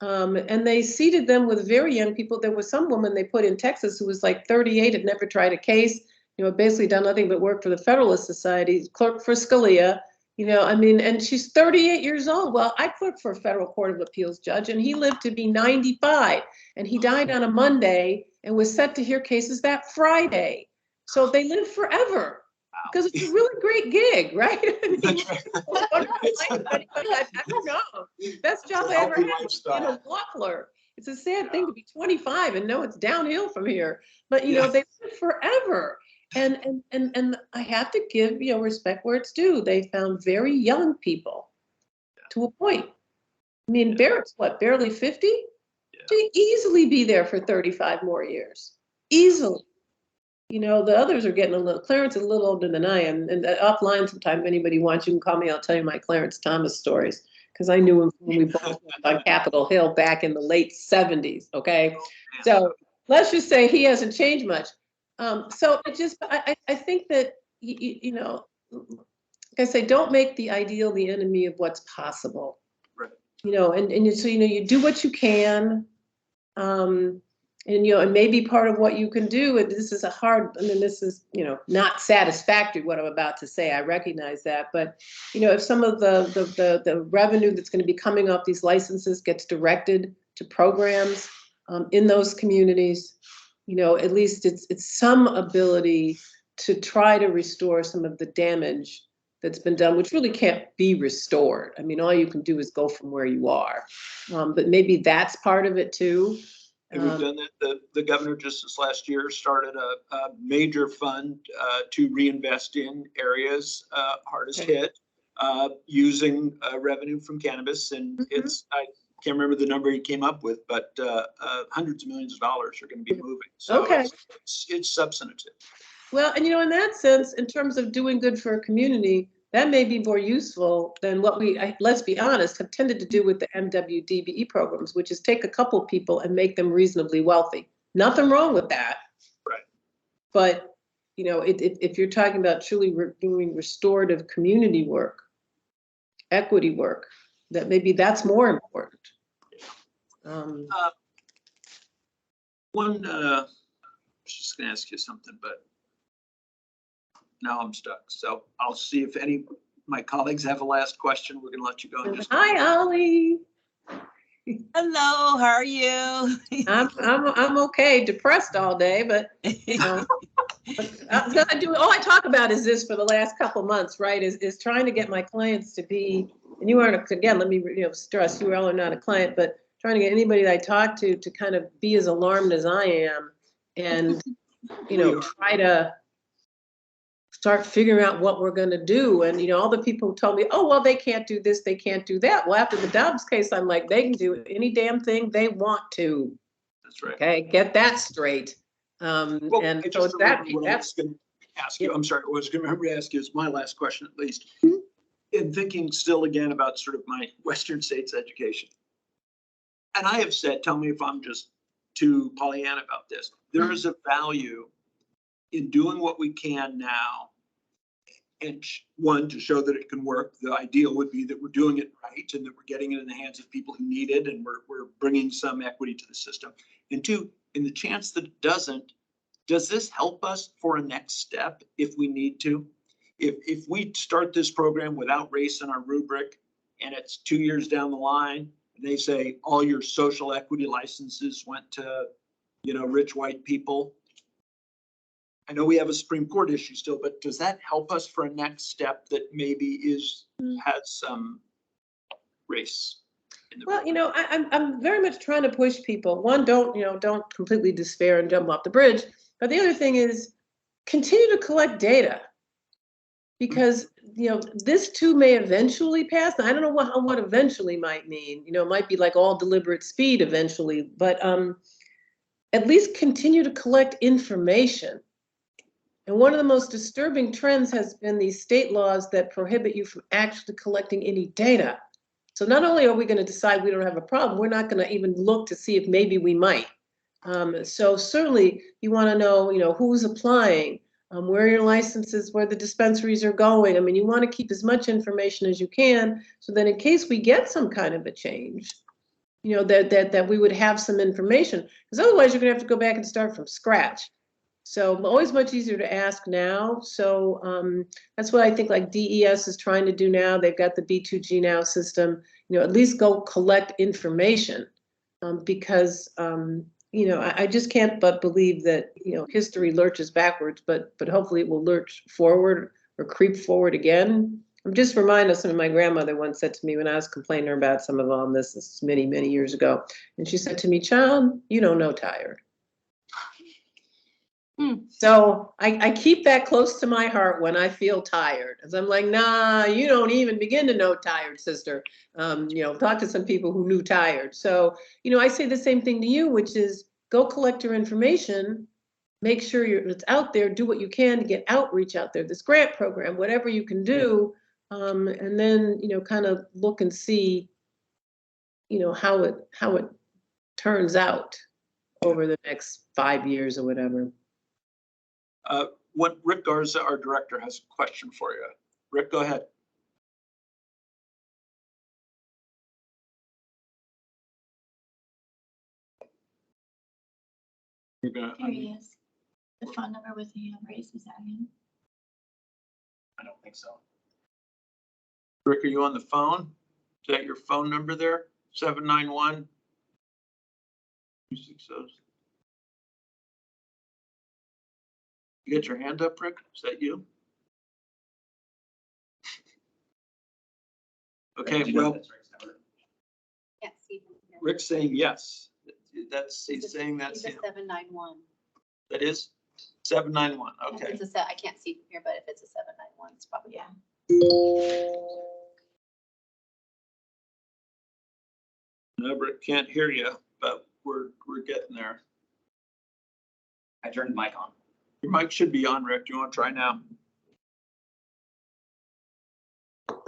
[SPEAKER 5] And they seated them with very young people. There was some woman they put in Texas who was like 38, had never tried a case, you know, basically done nothing but work for the Federalist Society, clerk for Scalia, you know, I mean, and she's 38 years old. Well, I clerked for a federal court of appeals judge and he lived to be 95 and he died on a Monday and was set to hear cases that Friday. So they live forever. Because it's a really great gig, right? I mean, I don't know. Best job I ever had was being a law clerk. It's a sad thing to be 25 and know it's downhill from here. But you know, they live forever. And I have to give, you know, respect where it's due. They found very young people to appoint. I mean, Barrett's what, barely 50? To easily be there for 35 more years. Easily. You know, the others are getting Clarence is a little older than I am. And offline sometime, if anybody wants, you can call me. I'll tell you my Clarence Thomas stories. Because I knew him when we both lived on Capitol Hill back in the late 70s, okay? So let's just say he hasn't changed much. So it just, I think that, you know, like I say, don't make the ideal the enemy of what's possible.
[SPEAKER 2] Right.
[SPEAKER 5] You know, so, you know, you do what you can. And, you know, and maybe part of what you can do, and this is this is, you know, not satisfactory what I'm about to say, I recognize that, but, you know, if some of the revenue that's going to be coming off these licenses gets directed to programs in those communities, you know, at least it's some ability to try to restore some of the damage that's been done, which really can't be restored. I mean, all you can do is go from where you are, but maybe that's part of it too.
[SPEAKER 2] And we've done that. The governor just this last year started a major fund to reinvest in areas hardest hit using revenue from cannabis. And I can't remember the number he came up with, but hundreds of millions of dollars are going to be moving. So it's substantive. Well,
[SPEAKER 5] and you know, in that sense, in terms of doing good for a community, that may be more useful than what let's be honest, have tended to do with the MWDBE programs, which is take a couple people and make them reasonably wealthy. Nothing wrong with that.
[SPEAKER 2] Right.
[SPEAKER 5] But, you know, if you're talking about truly doing restorative community work, equity work, that maybe that's more important.
[SPEAKER 2] I was just going to ask you something, but now I'm stuck. So I'll see if any of my colleagues have a last question. We're going to let you go.
[SPEAKER 5] Hi, Ollie.
[SPEAKER 6] Hello, how are you?
[SPEAKER 5] I'm okay, depressed all day, but all I talk about is this for the last couple months, right? Is trying to get my clients to be, and you aren't, again, let me stress, you all are not a client, but trying to get anybody that I talk to kind of be as alarmed as I am, and try to start figuring out what we're going to do. And all the people who told me, oh well, they can't do this, they can't do that. Well, after the Dobbs case, I'm like, they can do any damn thing they want to.
[SPEAKER 2] That's right.
[SPEAKER 5] Okay, get that straight.
[SPEAKER 2] Well,
[SPEAKER 5] And
[SPEAKER 2] I
[SPEAKER 5] so
[SPEAKER 2] just remember what I
[SPEAKER 5] that's
[SPEAKER 2] was going to ask you. I'm sorry, what I was going to remember to ask you is my last question, at least. In thinking still again about sort of my Western states education. And I have said, tell me if I'm just too Pollyanna about this. There is a value in doing what we can now. And one, to show that it can work. The ideal would be that we're doing it right and that we're getting it in the hands of people who need it, and we're bringing some equity to the system. And two, in the chance that it doesn't, does this help us for a next step if we need to? If we start this program without race in our rubric and it's 2 years down the line, and they say all your social equity licenses went to, rich white people. I know we have a Supreme Court issue still, but does that help us for a next step that maybe has some race in the
[SPEAKER 5] well, I'm very much trying to push people. One, don't completely despair and jump off the bridge. But the other thing is continue to collect data, because this too may eventually pass. I don't know what eventually might mean. It might be like all deliberate speed eventually, but at least continue to collect information. And one of the most disturbing trends has been these state laws that prohibit you from actually collecting any data. So not only are we going to decide we don't have a problem, we're not going to even look to see if maybe we might. So certainly you want to know, who's applying, where your licenses, where the dispensaries are going. I mean, you want to keep as much information as you can, so that in case we get some kind of a change, that we would have some information. Because otherwise you're going to have to go back and start from scratch. So always much easier to ask now. So that's what I think like DES is trying to do now. They've got the B2G now system, at least go collect information, because I just can't but believe that, history lurches backwards, but hopefully it will lurch forward or creep forward again. I'm just reminded of something my grandmother once said to me when I was complaining to her about some of all this is many, many years ago. And she said to me, child, you don't know tired. So I keep that close to my heart when I feel tired, as I'm like, nah, you don't even begin to know tired, sister. Talk to some people who knew tired. So, I say the same thing to you, which is go collect your information, make sure it's out there, do what you can to get outreach out there, this grant program, whatever you can do. And then, kind of look and see, how it turns out over the next 5 years or whatever.
[SPEAKER 2] What Rick Garza, our director, has a question for you. Rick, go ahead. You're gonna.
[SPEAKER 4] There he is. The phone number with the hand raised, is that him?
[SPEAKER 1] I don't think so.
[SPEAKER 2] Rick, are you on the phone? Is that your phone number there? 791 260. You got your hand up, Rick? Is that you? Okay, well,
[SPEAKER 6] Can't see him here.
[SPEAKER 2] Rick's saying yes. He's saying that's
[SPEAKER 6] He's a
[SPEAKER 2] him.
[SPEAKER 6] 791.
[SPEAKER 2] That is 791.
[SPEAKER 6] If
[SPEAKER 2] Okay.
[SPEAKER 6] it's I can't see from here, but if it's a 791, it's probably.
[SPEAKER 4] Yeah.
[SPEAKER 2] No, Rick can't hear you, but we're getting there.
[SPEAKER 1] I turned the mic on.
[SPEAKER 2] Your mic should be on, Rick. Do you want to try now?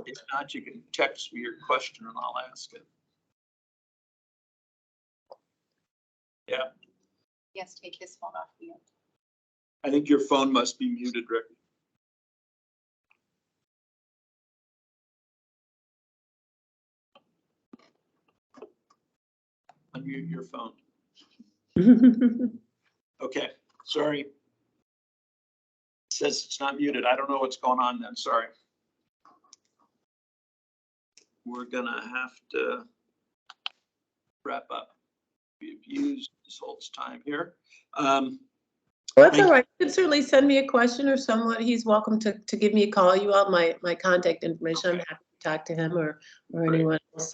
[SPEAKER 2] If not, you can text me your question and I'll ask it. Yeah,
[SPEAKER 6] Yes, take his phone off mute.
[SPEAKER 2] I think your phone must be muted, Rick. Unmute your phone. Okay, sorry. It says it's not muted. I don't know what's going on then, sorry. We're gonna have to wrap up. We've used Ms. Holt's time here.
[SPEAKER 5] Well, that's
[SPEAKER 2] Thank
[SPEAKER 5] all right. You can certainly send me a question or someone. He's welcome to give me a call. You have my contact information. I'm
[SPEAKER 2] Okay.
[SPEAKER 5] happy to talk to him or
[SPEAKER 2] Great.
[SPEAKER 5] anyone else,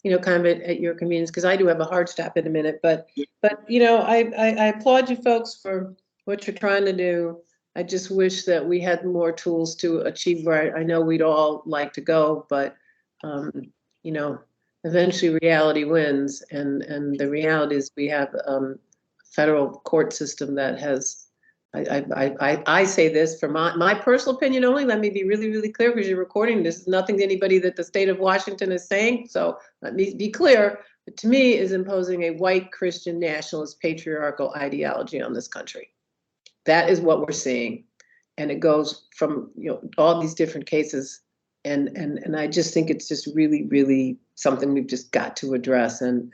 [SPEAKER 5] you know, kind of at your convenience, because I do have a hard stop in a minute. But
[SPEAKER 2] Yeah.
[SPEAKER 5] you know, I applaud you folks for what you're trying to do. I just wish that we had more tools to achieve where I know we'd all like to go, but you know, eventually reality wins, and the reality is we have federal court system that has, I say this from my personal opinion only. Let me be really, really clear, because you're recording this. Is nothing to anybody that the state of Washington is saying. So let me be clear. But to me, is imposing a white Christian nationalist patriarchal ideology on this country. That is what we're seeing, and it goes from, you know, all these different cases. And I just think it's just really, really something we've just got to address and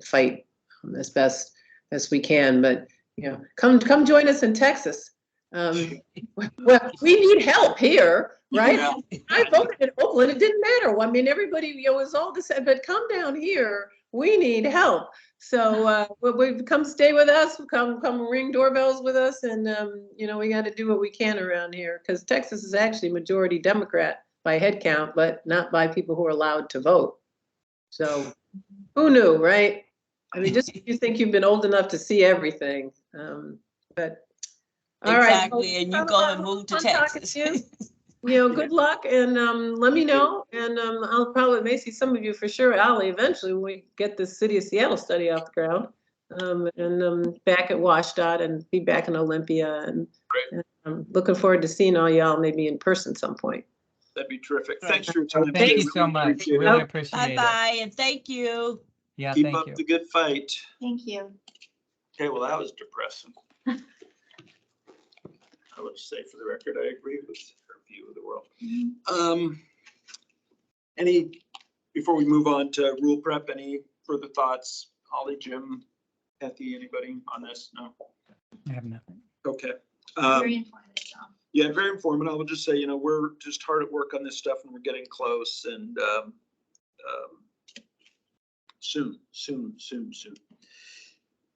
[SPEAKER 5] fight as best as we can. But you know, come join us in Texas. Well, we need help here, right?
[SPEAKER 2] Yeah.
[SPEAKER 5] I voted in Oakland. It didn't matter. I mean, everybody, you know, was all the same. But come down here. We need help. So we come stay with us. Come ring doorbells with us, and you know, we got to do what we can around here, because Texas is actually majority Democrat by head count, but not by people who are allowed to vote. So who knew, right? I mean, just you think you've been old enough to see everything. But all right.
[SPEAKER 7] Exactly, and you go and move to
[SPEAKER 5] Fun talking
[SPEAKER 7] Texas.
[SPEAKER 5] to you. You know, good luck, and let me know, and I'll probably may see some of you for sure, Allie, eventually when we get this City of Seattle study off the ground, and back at WashDOT and be back in Olympia, and I'm looking forward to seeing all y'all maybe in person some point.
[SPEAKER 2] That'd be terrific.
[SPEAKER 7] Right.
[SPEAKER 2] Thanks for your time.
[SPEAKER 3] Thank you
[SPEAKER 2] Really
[SPEAKER 3] so much.
[SPEAKER 2] appreciate it.
[SPEAKER 3] Really appreciate it.
[SPEAKER 7] Bye-bye, and thank you.
[SPEAKER 3] Yeah,
[SPEAKER 2] Keep
[SPEAKER 3] thank
[SPEAKER 2] up
[SPEAKER 3] you.
[SPEAKER 2] the good fight.
[SPEAKER 4] Thank you.
[SPEAKER 2] Okay, well, that was depressing. I would say, for the record, I agree with her view of the world. Before we move on to rule prep, any further thoughts? Holly, Jim, Kathy, anybody on this? No?
[SPEAKER 3] I have nothing.
[SPEAKER 2] Okay.
[SPEAKER 4] Very informative, John.
[SPEAKER 2] Yeah, very informative. I will just say, you know, we're just hard at work on this stuff and we're getting close, and soon.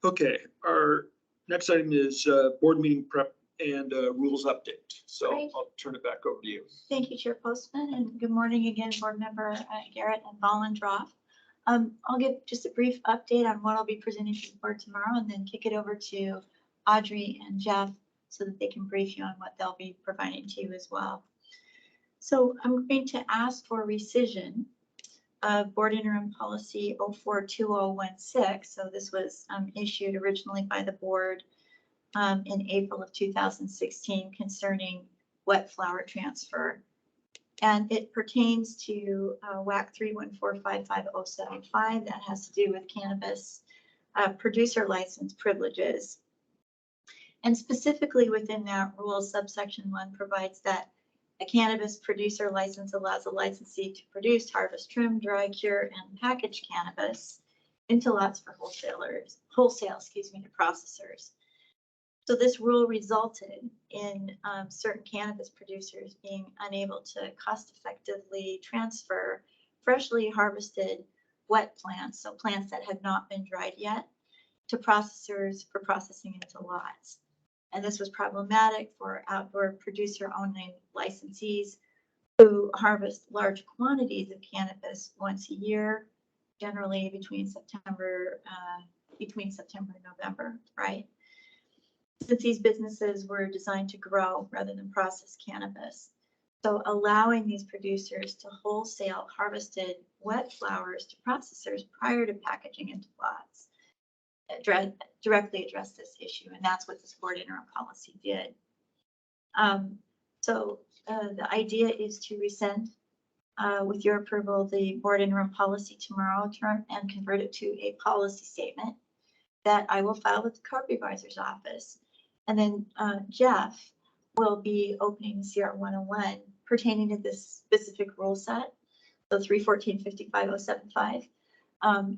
[SPEAKER 2] Okay, our next item is board meeting prep and rules update. So
[SPEAKER 4] Great.
[SPEAKER 2] I'll turn it back over to you.
[SPEAKER 4] Thank you, Chair Postman, and good morning again, Board Member Garrett and Vollendroff. I'll give just a brief update on what I'll be presenting to the board tomorrow, and then kick it over to Audrey and Jeff so that they can brief you on what they'll be providing to you as well. So I'm going to ask for rescission of Board Interim Policy 042016. So this was issued originally by the board in April of 2016 concerning wet flower transfer. And it pertains to WAC 314555075 that has to do with cannabis producer license privileges. And specifically within that rule, subsection 1 provides that a cannabis producer license allows a licensee to produce, harvest, trim, dry, cure, and package cannabis into lots for wholesale, to processors. So this rule resulted in certain cannabis producers being unable to cost effectively transfer freshly harvested wet plants, so plants that had not been dried yet, to processors for processing into lots. And this was problematic for outdoor producer-owning licensees who harvest large quantities of cannabis once a year, generally between September and November, right? Since these businesses were designed to grow rather than process cannabis. So allowing these producers to wholesale harvested wet flowers to processors prior to packaging into lots directly address this issue, and that's what this board interim policy did. The idea is to rescind, with your approval, the board interim policy tomorrow and convert it to a policy statement that I will file with the code revisor's office. And then Jeff will be opening CR 101 pertaining to this specific rule set, so 314-55075,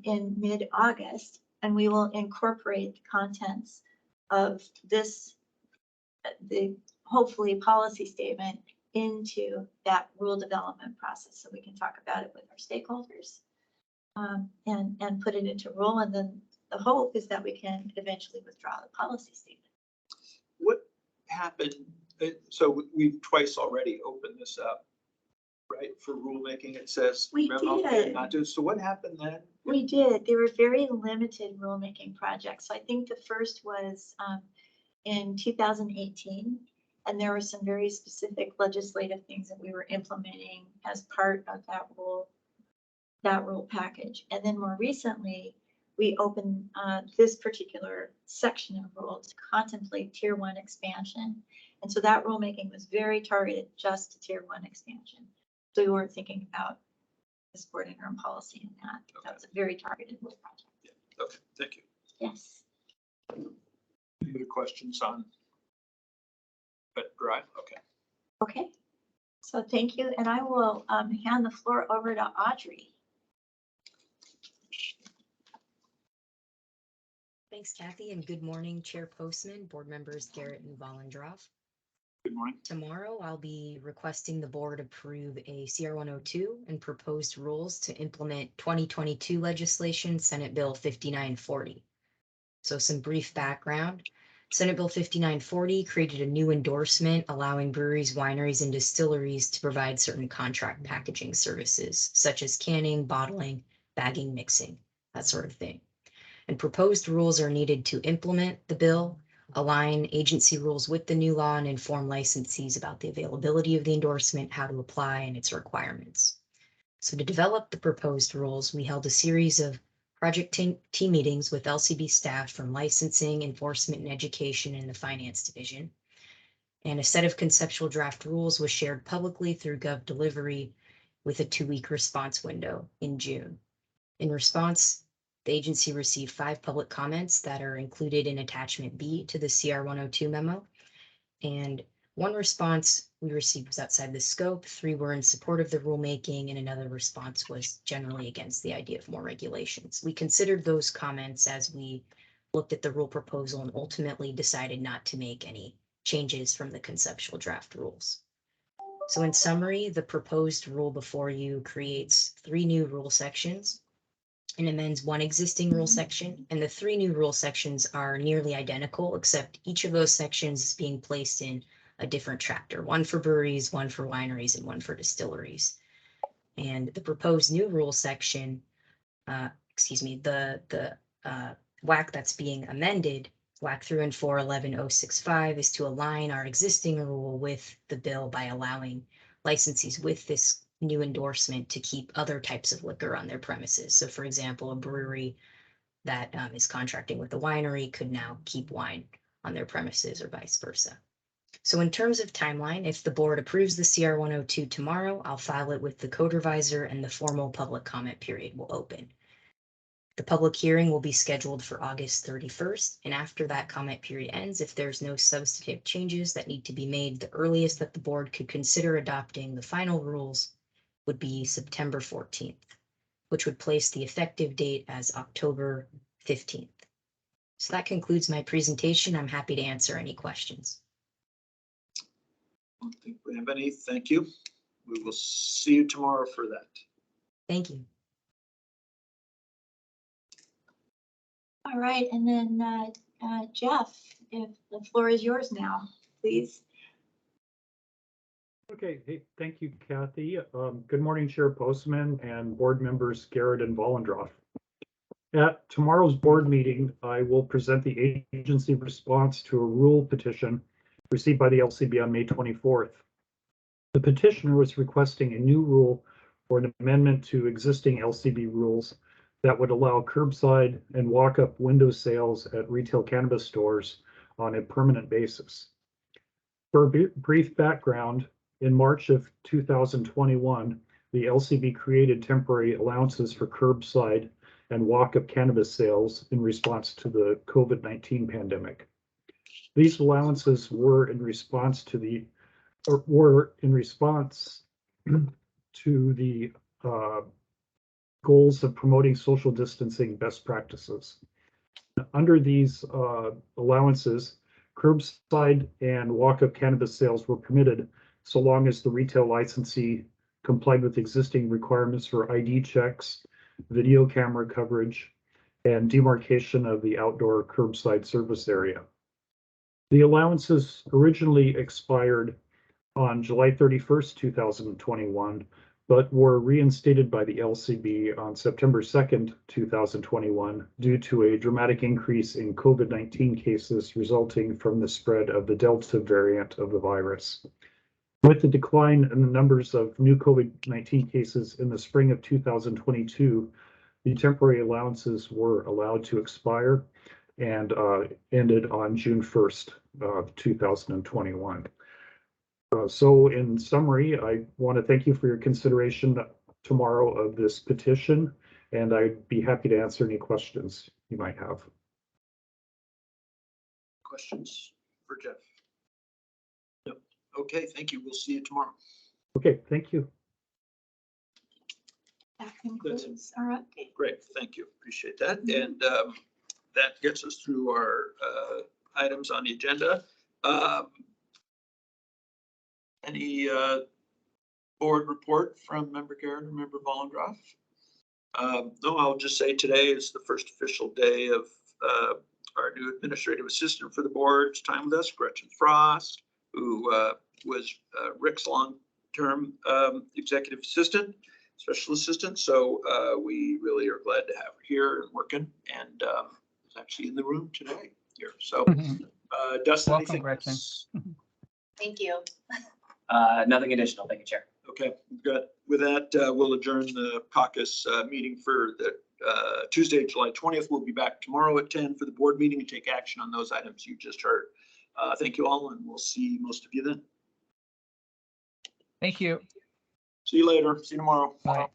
[SPEAKER 4] in mid-August. And we will incorporate the contents of this, the hopefully policy statement, into that rule development process so we can talk about it with our stakeholders. and put it into rule. And then the hope is that we can eventually withdraw the policy statement.
[SPEAKER 2] What happened? So we've twice already opened this up, right? For rulemaking, it says.
[SPEAKER 4] We
[SPEAKER 2] memo
[SPEAKER 4] did.
[SPEAKER 2] and not to. So what happened then?
[SPEAKER 4] We did. They were very limited rulemaking projects. So I think the first was in 2018. And there were some very specific legislative things that we were implementing as part of that rule package. And then more recently, we opened this particular section of rules to contemplate Tier 1 expansion. And so that rulemaking was very targeted just to Tier 1 expansion. So we weren't thinking about this board interim policy in that.
[SPEAKER 2] Okay.
[SPEAKER 4] That was a very targeted rule project.
[SPEAKER 2] Yeah. Okay, thank you.
[SPEAKER 4] Yes.
[SPEAKER 2] Any other questions on Vet Drive? Okay.
[SPEAKER 4] Okay. So thank you. And I will hand the floor over to Audrey.
[SPEAKER 8] Thanks, Kathy, and good morning, Chair Postman, board members Garrett and Volendroff.
[SPEAKER 2] Good morning.
[SPEAKER 8] Tomorrow, I'll be requesting the board approve a CR 102 and proposed rules to implement 2022 legislation, Senate Bill 5940. So some brief background. Senate Bill 5940 created a new endorsement allowing breweries, wineries, and distilleries to provide certain contract packaging services, such as canning, bottling, bagging, mixing, that sort of thing. And proposed rules are needed to implement the bill, align agency rules with the new law, and inform licensees about the availability of the endorsement, how to apply, and its requirements. So to develop the proposed rules, we held a series of project team meetings with LCB staff from licensing, enforcement, and education in the finance division. And a set of conceptual draft rules was shared publicly through Gov Delivery with a 2-week response window in June. In response, the agency received 5 public comments that are included in attachment B to the CR 102 memo. And 1 response we received was outside the scope, 3 were in support of the rulemaking, and another response was generally against the idea of more regulations. We considered those comments as we looked at the rule proposal and ultimately decided not to make any changes from the conceptual draft rules. So in summary, the proposed rule before you creates 3 new rule sections and amends 1 existing rule section, and the 3 new rule sections are nearly identical, except each of those sections is being placed in a different chapter, 1 for breweries, 1 for wineries, and 1 for distilleries. And the proposed new rule section, the WAC that's being amended, WAC through and 411.065, is to align our existing rule with the bill by allowing licensees with this new endorsement to keep other types of liquor on their premises. So for example, a brewery that is contracting with a winery could now keep wine on their premises or vice versa. So in terms of timeline, if the board approves the CR 102 tomorrow, I'll file it with the code revisor and the formal public comment period will open. The public hearing will be scheduled for August 31st, and after that comment period ends, if there's no substantive changes that need to be made, the earliest that the board could consider adopting the final rules would be September 14th, which would place the effective date as October 15th. So that concludes my presentation. I'm happy to answer any questions.
[SPEAKER 2] I don't think we have any. Thank you. We will see you tomorrow for that.
[SPEAKER 8] Thank you.
[SPEAKER 4] All right. And then Jeff, if the floor is yours now, please.
[SPEAKER 9] Okay, hey, thank you, Kathy. Good morning, Chair Postman and board members Garrett and Volendroff. At tomorrow's board meeting, I will present the agency response to a rule petition received by the LCB on May 24th. The petitioner was requesting a new rule or an amendment to existing LCB rules that would allow curbside and walk-up window sales at retail cannabis stores on a permanent basis. For a brief background, in March of 2021, the LCB created temporary allowances for curbside and walk-up cannabis sales in response to the COVID-19 pandemic. These allowances were in response to the goals of promoting social distancing best practices. Under these allowances, curbside and walk-up cannabis sales were permitted so long as the retail licensee complied with existing requirements for ID checks, video camera coverage, and demarcation of the outdoor curbside service area. The allowances originally expired on July 31st, 2021, but were reinstated by the LCB on September 2nd, 2021, due to a dramatic increase in COVID-19 cases resulting from the spread of the Delta variant of the virus. With the decline in the numbers of new COVID-19 cases in the spring of 2022, the temporary allowances were allowed to expire and ended on June 1st, 2021. So in summary, I want to thank you for your consideration tomorrow of this petition, and I'd be happy to answer any questions you might have.
[SPEAKER 2] Questions for Jeff? No. Okay, thank you. We'll see you tomorrow.
[SPEAKER 9] Okay, thank you.
[SPEAKER 4] That concludes our update.
[SPEAKER 2] Great, thank you. Appreciate that. And that gets us through our items on the agenda. Any board report from Member Garrett or Member Vollendroff? No, I'll just say today is the first official day of our new administrative assistant for the board's time with us, Gretchen Frost, who was Rick's long-term executive assistant, special assistant. So we really are glad to have her here and working, and is actually in the room today here. So Dustin,
[SPEAKER 3] Welcome,
[SPEAKER 2] anything
[SPEAKER 3] Gretchen.
[SPEAKER 2] else?
[SPEAKER 6] Thank you.
[SPEAKER 1] Nothing additional. Thank you, Chair.
[SPEAKER 2] Okay, good. With that, we'll adjourn the caucus meeting for the Tuesday, July 20th. We'll be back tomorrow at 10 for the board meeting and take action on those items you just heard. Thank you all, and we'll see most of you then.
[SPEAKER 3] Thank you.
[SPEAKER 2] See you later. See you tomorrow.
[SPEAKER 3] Bye.